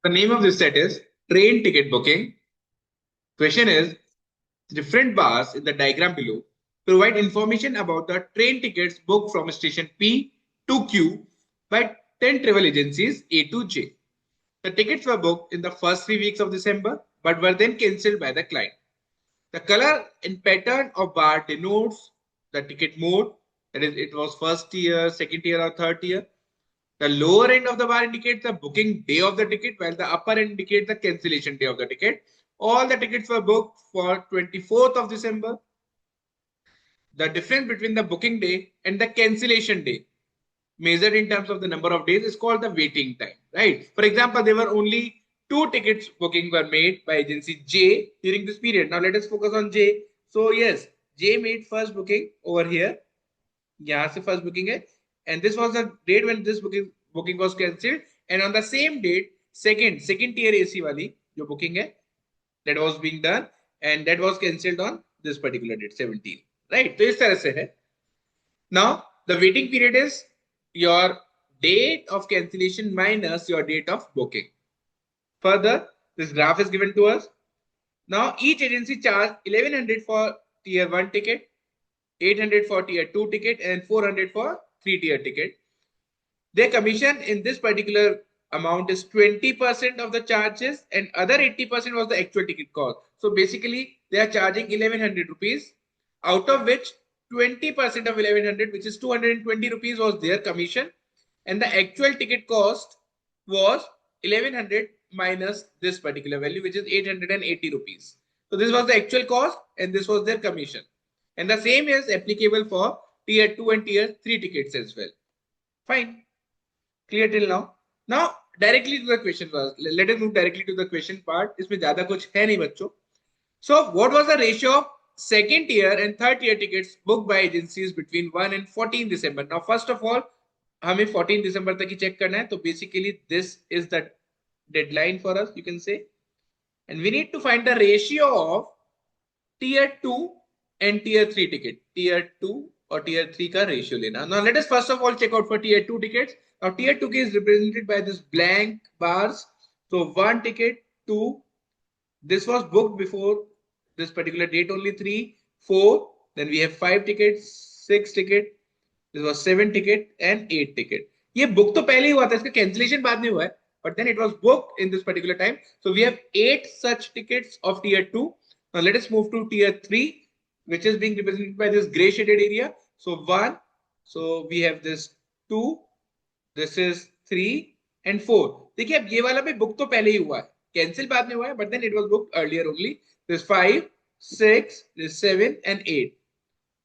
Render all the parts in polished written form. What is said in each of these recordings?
The name of this set is train ticket booking. Question is, different bars in the diagram below provide information about the train tickets booked from station P to Q by 10 travel agencies A to J. The tickets were booked in the first 3 weeks of December but were then cancelled by the client. The color and pattern of bar denotes the ticket mode, that is, it was first tier, second tier, or third tier. The lower end of the bar indicates the booking day of the ticket, while the upper end indicates the cancellation day of the ticket. All the tickets were booked for 24th of December. The difference between the booking day and the cancellation day, measured in terms of the number of days, is called the waiting time, right? For example, there were only two tickets booking were made by agency J during this period. Now let us focus on J. So yes, J made first booking over here. यहाँ से first booking है, and this was the date when this booking was cancelled, and on the same date second tier AC वाली जो booking है that was being done, and that was cancelled on this particular date 17, right? तो इस तरह से है. Now the waiting period is your date of cancellation minus your date of booking. Further, this graph is given to us. Now each agency charged 1100 for tier 1 ticket, 800 for tier 2 ticket, and 400 for 3 tier ticket. Their commission in this particular amount is 20% of the charges, and other 80% was the actual ticket cost. So basically they are charging 1100 rupees, out of which 20% of 1100, which is 220 rupees, was their commission, and the actual ticket cost was 1100 minus this particular value, which is 880 rupees. So this was the actual cost and this was their commission. And the same is applicable for tier 2 and tier 3 tickets as well. Fine. Clear till now? Now directly to the question was, let us move directly to the question part. इसमें ज़्यादा कुछ है नहीं बच्चों. So what was the ratio of second tier and third tier tickets booked by agencies between 1 and 14 December? Now first of all, हमें 14 December तक ही check करना है. तो basically this is the deadline for us, you can say. And we need to find the ratio of tier 2 and tier 3 ticket. Tier 2 or tier 3 का ratio लेना. Now let us first of all check out for tier 2 tickets. Now tier 2 is represented by this blank bars. So 1 ticket, 2. This was booked before this particular date only, 3, 4. Then we have 5 tickets, 6 ticket. This was 7 ticket and 8 ticket. ये book तो पहले ही हुआ था, इसका cancellation बाद में हुआ है. But then it was booked in this particular time. So we have 8 such tickets of tier 2. Now let us move to tier 3, which is being represented by this gray shaded area. So 1. So we have this 2. This is 3 and 4. देखिए अब ये वाला भी book तो पहले ही हुआ है. Cancel बाद में हुआ है, but then it was booked earlier only. This 5, 6, this 7 and 8.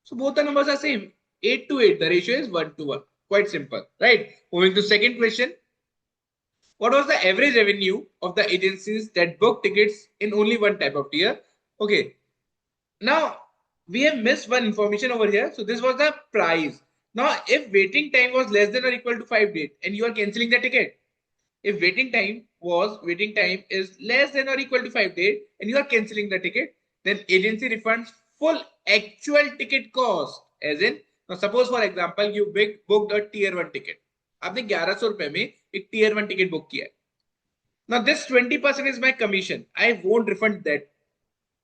So both the numbers are same. 8 to 8. The ratio is 1 to 1. Quite simple, right? Moving to second question. What was the average revenue of the agencies that booked tickets in only one type of tier? Okay. Now we have missed one information over here. So this was the price. Now if waiting time was less than or equal to 5 days and you are cancelling the ticket, if waiting time is less than or equal to 5 days and you are cancelling the ticket, then agency refunds full actual ticket cost. As in, now suppose for example you booked a tier 1 ticket. आपने 1100 रुपए में एक tier 1 ticket book किया है. Now this 20% is my commission. I won't refund that.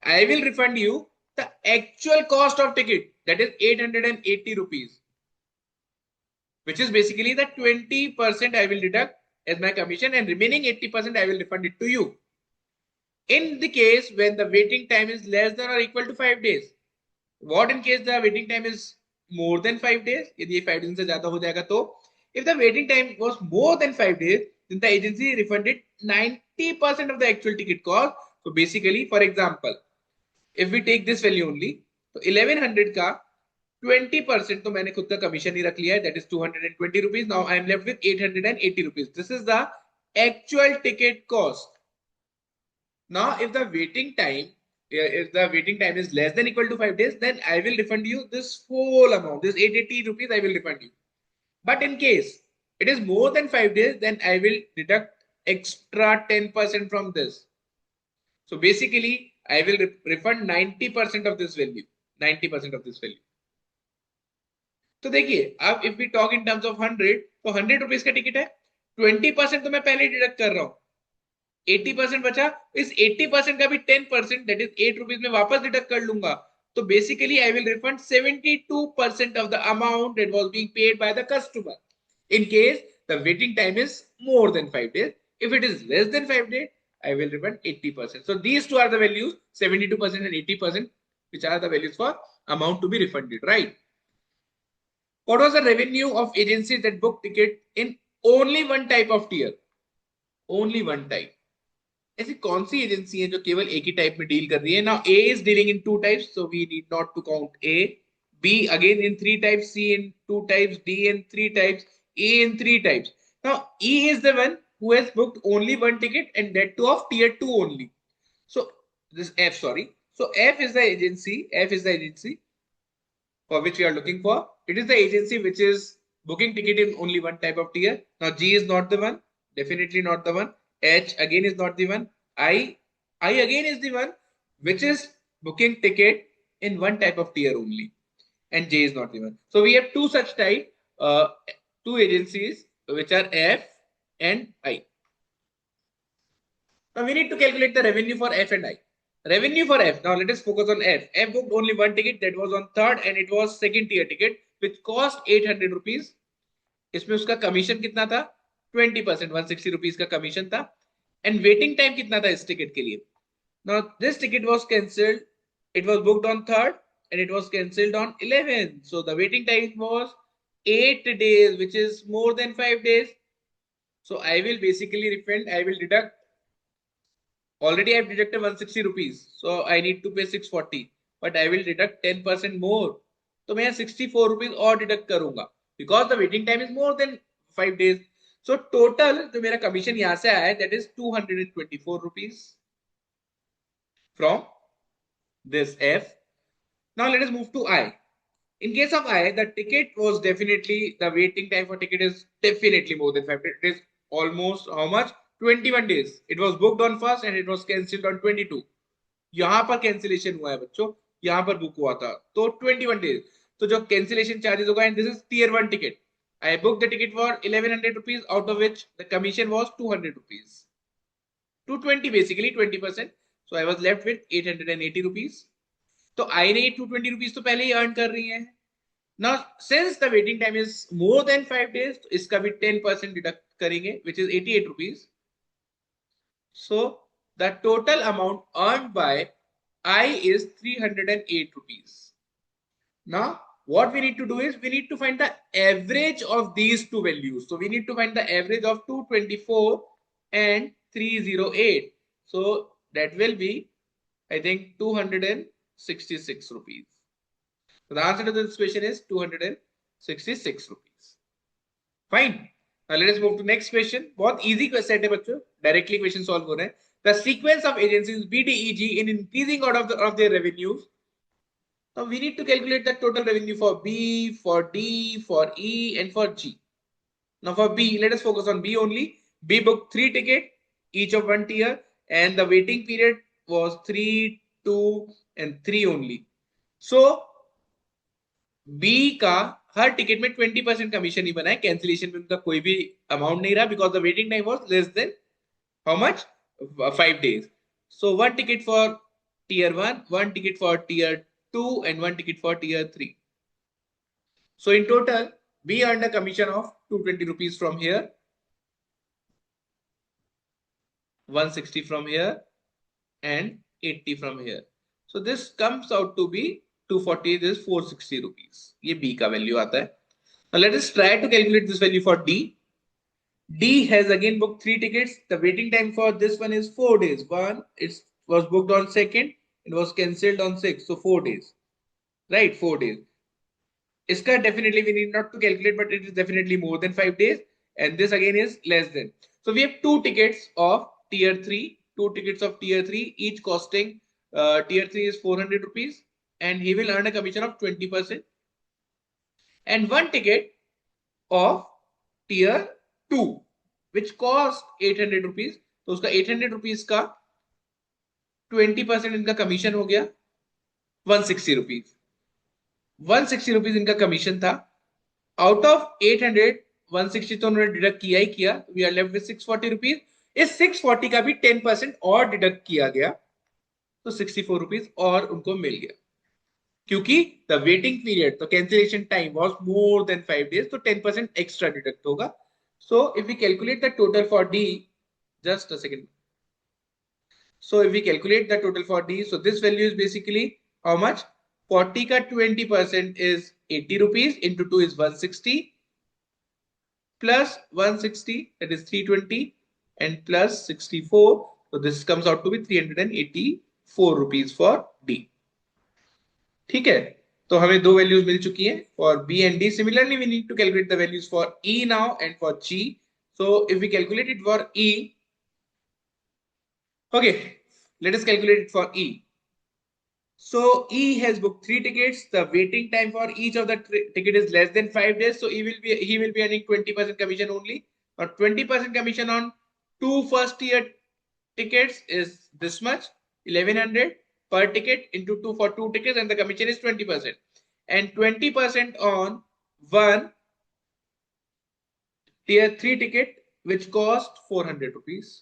I will refund you the actual cost of ticket, that is 880 rupees, which is basically the 20% I will deduct as my commission, and remaining 80% I will refund it to you. In the case when the waiting time is less than or equal to 5 days. What in case the waiting time is more than 5 days? यदि 5 दिन से ज़्यादा हो जाएगा तो. If the waiting time was more than 5 days, then the agency refunded 90% of the actual ticket cost. So basically, for example, if we take this value only, तो 1100 का 20% तो मैंने खुद का कमीशन ही रख लिया है, that is 220 rupees. Now I am left with 880 rupees. This is the actual ticket cost. Now if the waiting time is less than equal to 5 days, then I will refund you this whole amount, this 880 rupees I will refund you. But in case it is more than 5 days, then I will deduct extra 10% from this. So basically I will refund 90% of this value. 90% of this value. तो देखिए अब if we talk in terms of 100, तो 100 rupees का ticket है, 20% तो मैं पहले deduct कर रहा हूं. 80% बचा, इस 80% का भी 10% दैट इज 8 रुपीज में वापस डिडक्ट कर लूंगा. तो basically I will refund 72% of the amount that was being paid by the customer in case the waiting time is more than 5 days. If it is less than 5 days, I will refund 80%. So these two are the values, 72% and 80%, which are the values for amount to be refunded, right? What was the revenue of agencies that book ticket in only one type of tier? Only one type. ऐसी कौन सी agency है जो केवल एक ही type में deal कर रही है? Now A is dealing in two types, so we need not to count A. B again in three types, C in two types, D in three types, A in three types. Now E is the one who has booked only one ticket and that too of tier 2 only. So this F, sorry. So F is the agency for which we are looking for. It is the agency which is booking ticket in only one type of tier. Now G is not the one, definitely not the one. H again is not the one. I again is the one which is booking ticket in one type of tier only, and J is not the one. So we have two such type, two agencies which are F and I. Now we need to calculate the revenue for F and I. Revenue for F. Now let us focus on F. F booked only one ticket, that was on third, and it was second tier ticket which cost 800 rupees. इसमें उसका commission कितना था? 20%, 160 rupees का commission था. And waiting time कितना था इस ticket के लिए? Now this ticket was cancelled. It was booked on third and it was cancelled on 11th. So the waiting time was 8 days, which is more than 5 days. So I will basically refund. I will deduct. Already I have deducted 160 rupees. So I need to pay 640. But I will deduct 10% more. तो मैं 64 rupees और deduct करूंगा. Because the waiting time is more than 5 days. So total जो मेरा commission यहाँ से आया है, that is 224 rupees from this F. Now let us move to I. In case of I, the ticket was definitely, the waiting time for ticket is definitely more than 5 days. It is almost how much? 21 days. It was booked on first and it was cancelled on 22. यहाँ पर cancellation हुआ है बच्चों, यहाँ पर book हुआ था, तो 21 days. तो जो cancellation charges होगा, and this is tier 1 ticket. I booked the ticket for 1100 rupees, out of which the commission was 200 rupees. 220 basically, 20%. So I was left with 880 rupees. तो I ने 220 rupees तो पहले ही earn कर रही है. Now since the waiting time is more than 5 days, तो इसका भी 10% deduct करेंगे, which is 88 rupees. So the total amount earned by I is 308 rupees. Now what we need to do is we need to find the average of these two values. So we need to find the average of 224 and 308. So that will be, I think, 266 rupees. So the answer to this question is 266 rupees. Fine. Now let us move to next question. बहुत easy set है बच्चों. Directly question solve हो रहे हैं. The sequence of agencies B, D, E, G in increasing order of their revenues. Now we need to calculate the total revenue for B, for D, for E, and for G. Now for B, let us focus on B only. B booked 3 tickets, each of 1 tier, and the waiting period was 3, 2, and 3 only. So B का हर ticket में 20% commission ही बना है, cancellation में उनका कोई भी amount नहीं रहा, because the waiting time was less than how much? 5 days. So 1 ticket for tier 1, 1 ticket for tier 2, and 1 ticket for tier 3. So in total, we earned a commission of 220 rupees from here, 160 from here, and 80 from here. So this comes out to be 240, this is 460 rupees. ये B का value आता है. Now let us try to calculate this value for D. D has again booked 3 tickets. The waiting time for this one is 4 days. One, it was booked on 2nd, it was cancelled on 6th, so 4 days. Right, 4 days. Iska definitely we need not to calculate, but it is definitely more than 5 days, and this again is less than. So we have 2 tickets of tier 3, 2 tickets of tier 3, each costing tier 3 is 400 rupees, and he will earn a commission of 20%. And 1 ticket of tier 2 which cost 800 rupees, तो उसका 800 rupees का 20% इनका commission हो गया 160 rupees. 160 rupees इनका commission था. Out of 800, 160 तो उन्होंने डिडक्ट किया ही किया. We are left with 640 rupees. इस 640 का भी 10% और डिडक्ट किया गया, तो 64 रुपीज और उनको मिल गया, क्योंकि द वेटिंग पीरियड, तो cancellation time was more than 5 days, तो 10% एक्स्ट्रा डिडक्ट होगा. So if we calculate the total for D, just a second. So if we calculate the total for D, so this value is basically how much? 40 ka 20% is 80 rupees, into 2 is 160, plus 160, that is 320, and plus 64. So this comes out to be 384 rupees for D. ठीक है, तो हमें दो values मिल चुकी हैं for B and D. Similarly we need to calculate the values for E now and for G. So if we calculate it for E, okay, let us calculate it for E. So E has booked 3 tickets. The waiting time for each of the ticket is less than 5 days. So he will be earning 20% commission only, or 20% commission on 2 first year tickets is this much, 1100 per ticket into 2 for 2 tickets, and the commission is 20%, and 20% on 1 tier 3 ticket which cost 400 rupees.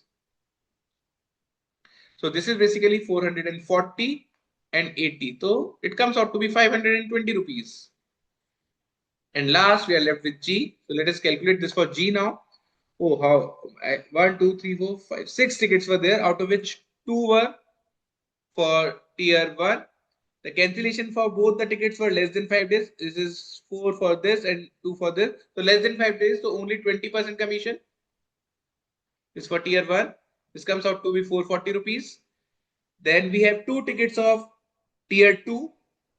So this is basically 440 and 80. So it comes out to be 520 rupees. And last we are left with G. So let us calculate this for G now. Oh, how? 1, 2, 3, 4, 5, 6 tickets were there, out of which 2 were for tier 1. The cancellation for both the tickets were less than 5 days. This is 4 for this and 2 for this. So less than 5 days. So only 20% commission is for tier 1. This comes out to be 440 rupees. Then we have 2 tickets of tier 2.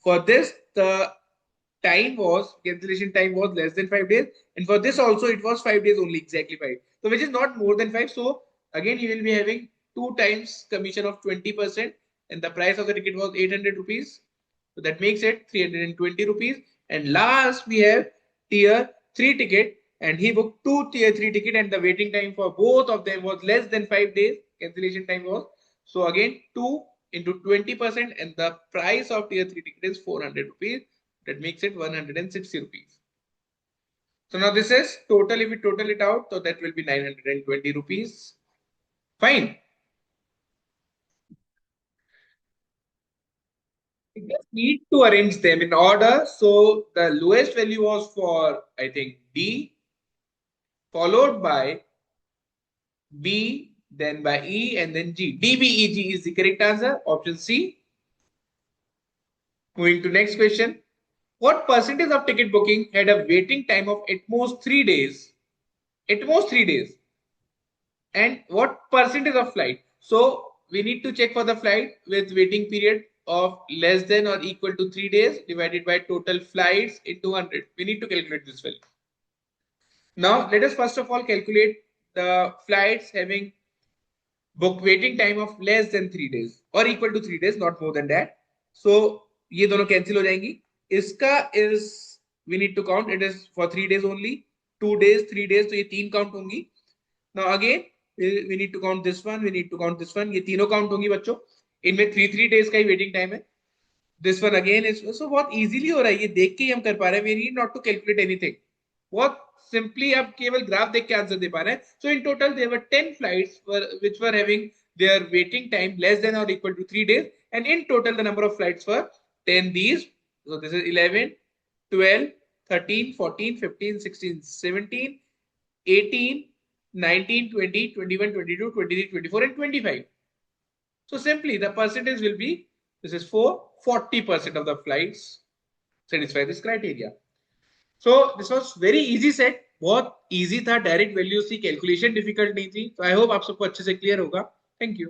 For this, the cancellation time was less than 5 days. And for this also, it was 5 days only, exactly 5. So which is not more than 5. So again, you will be having 2 times commission of 20. And the price of the ticket was 800 rupees. So that makes it 320 rupees. And last, we have tier 3 ticket. And he booked 2 tier 3 ticket, and the waiting time for both of them was less than 5 days. Cancellation time was. So again, 2 into 20%, and the price of tier 3 ticket is 400 rupees. That makes it 160 rupees. So now this is total. If we total it out, so that will be 920 rupees. Fine. We just need to arrange them in order. So the lowest value was for, I think, D, followed by B, then by E, and then G. D, B, E, G is the correct answer. Option C. Moving to next question. What percentage of ticket booking had a waiting time of at most 3 days? At most 3 days. And what percentage of flight? So we need to check for the flight with waiting period of less than or equal to 3 days divided by total flights into 100. We need to calculate this value. Now let us first of all calculate the flights having book waiting time of less than 3 days or equal to 3 days, not more than that. So ये दोनों cancel हो जाएंगी. इसका is we need to count. It is for 3 days only. 2 days, 3 days, तो ये 3 count होंगी. Now again we need to count this one. We need to count this one. ये तीनों count होंगी बच्चों. इनमें 3 days का ही waiting time है. This one again is so बहुत easily हो रहा है. ये देख के ही हम कर पा रहे हैं. We need not to calculate anything. बहुत simply आप केवल ग्राफ देख के आंसर दे पा रहे हैं. So in total there were 10 flights which were having their waiting time less than or equal to 3 days, and in total the number of flights were 10 these. So this is 11, 12, 13, 14, 15, 16, 17, 18, 19, 20, 21, 22, 23, 24, and 25. So simply the percentage will be, this is 40% of the flights satisfy this criteria. So this was very easy set. बहुत easy था, direct values थी, calculation difficult नहीं थी. तो I hope आप सबको अच्छे से क्लियर होगा. Thank you.